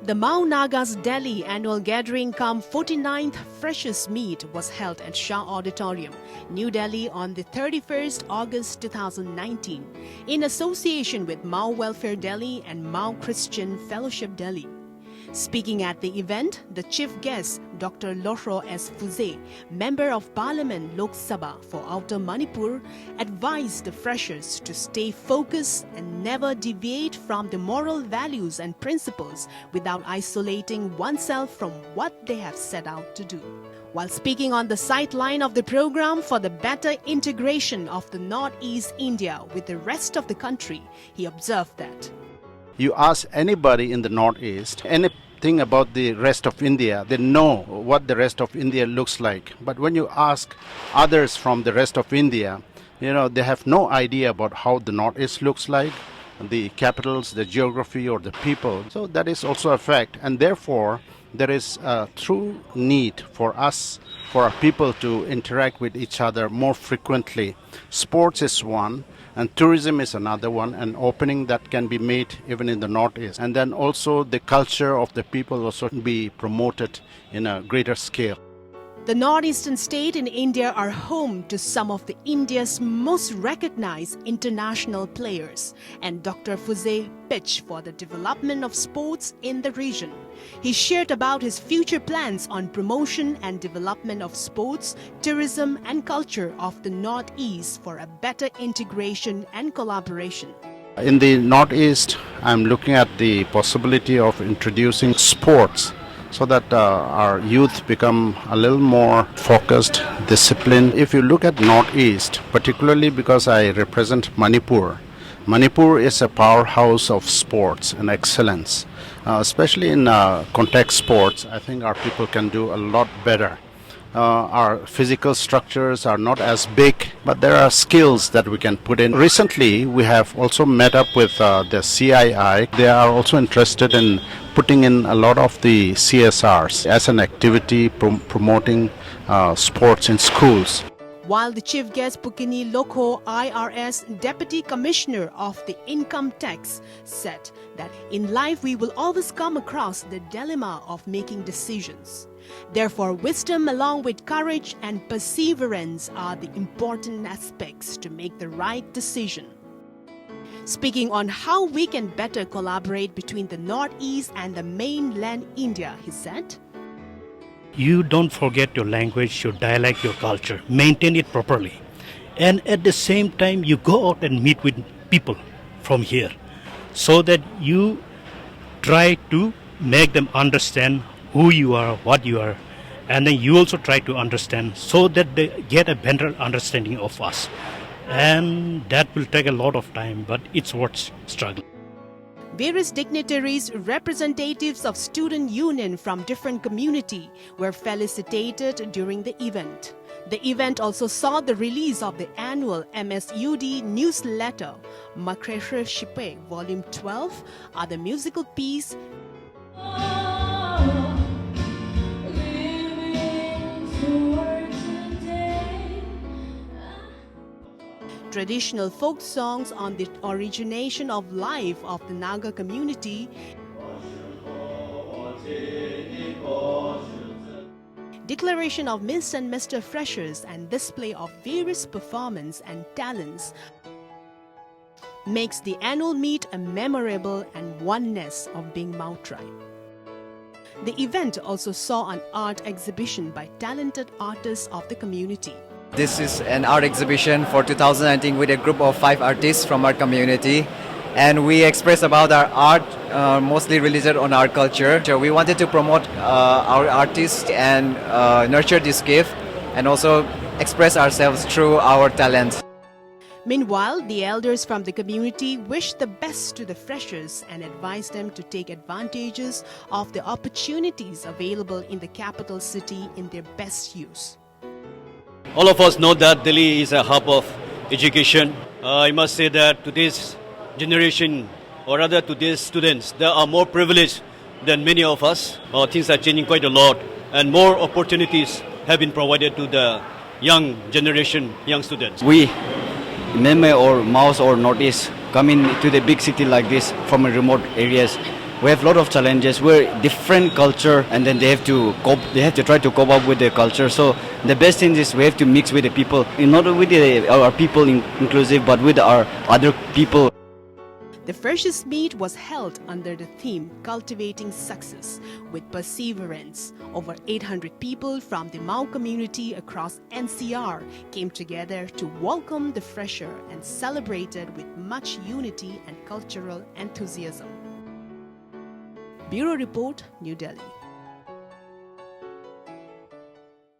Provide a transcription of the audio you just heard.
The Mao Nagas Delhi annual gathering Cum 49th Freshers Meet was held at Shah Auditorium, New Delhi on the 31st August 2019 in association with Mao Welfare Delhi and Mao Christian Fellowship Delhi. Speaking at the event, the chief guest, Dr. Lorho S. Pfoze, Member of Parliament Lok Sabha for Outer Manipur, advised the freshers to stay focused and never deviate from the moral values and principles without isolating oneself from what they have set out to do. While speaking on the sideline of the program for the better integration of the Northeast India with the rest of the country, he observed that you ask anybody in the Northeast anything about the rest of India, they know what the rest of India looks like. But when you ask others from the rest of India, they have no idea about how the Northeast looks like, the capitals, the geography, or the people. So that is also a fact. And therefore, there is a true need for us, for our people to interact with each other more frequently. Sports is one. And tourism is another one, an opening that can be made even in the Northeast. And then also the culture of the people also be promoted in a greater scale. The northeastern states in India are home to some of India's most recognized international players, and Dr. Pfoze pitched for the development of sports in the region. He shared about his future plans on promotion and development of sports, tourism and culture of the Northeast for a better integration and collaboration. In the Northeast, I'm looking at the possibility of introducing sports so that our youth become a little more focused, disciplined. If you look at Northeast, particularly because I represent Manipur, Manipur is a powerhouse of sports and excellence. Especially in contact sports, I think our people can do a lot better. Our physical structures are not as big, but there are skills that we can put in. Recently, we have also met up with the CII. They are also interested in putting in a lot of the CSRs as an activity promoting sports in schools. While the chief guest Pukini Loko IRS Deputy Commissioner of the Income Tax said that in life we will always come across the dilemma of making decisions. Therefore, wisdom along with courage and perseverance are the important aspects to make the right decision. Speaking on how we can better collaborate between the Northeast and the mainland India, he said, you don't forget your language, your dialect, your culture. Maintain it properly. And at the same time, you go out and meet with people from here so that you try to make them understand who you are, what you are. And then you also try to understand so that they get a better understanding of us. And that will take a lot of time, but it's worth struggling. Various dignitaries, representatives of student union from different community were felicitated during the event. The event also saw the release of the annual MSUD newsletter, Makreshe Shipe, Volume 12, Other Musical Piece, traditional folk songs on the origination of life of the Naga community, declaration of Miss and Mr. Freshers, and display of various performance and talents makes the annual meet a memorable and oneness of being Mao tribe. The event also saw an art exhibition by talented artists of the community. This is an art exhibition for 2019 with a group of 5 artists from our community, and we express about our art mostly related on our culture. So we wanted to promote our artists and nurture this gift and also express ourselves through our talent. Meanwhile, the elders from the community wished the best to the freshers and advised them to take advantages of the opportunities available in the capital city in their best use. All of us know that Delhi is a hub of education. I must say that today's generation, or rather today's students, they are more privileged than many of us. Things are changing quite a lot, and more opportunities have been provided to the young generation, young students. We, Meme or Maos or Northeast, come into the big city like this from remote areas, We have a lot of challenges. We're different culture, and then they have to cope. They have to try to cope up with their culture. So the best thing is we have to mix with the people, not with our people inclusive, but with our other people. The freshest meet was held under the theme Cultivating Success with Perseverance. Over 800 people from the Mao community across NCR came together to welcome the fresher and celebrated with much unity and cultural enthusiasm. Bureau Report, New Delhi.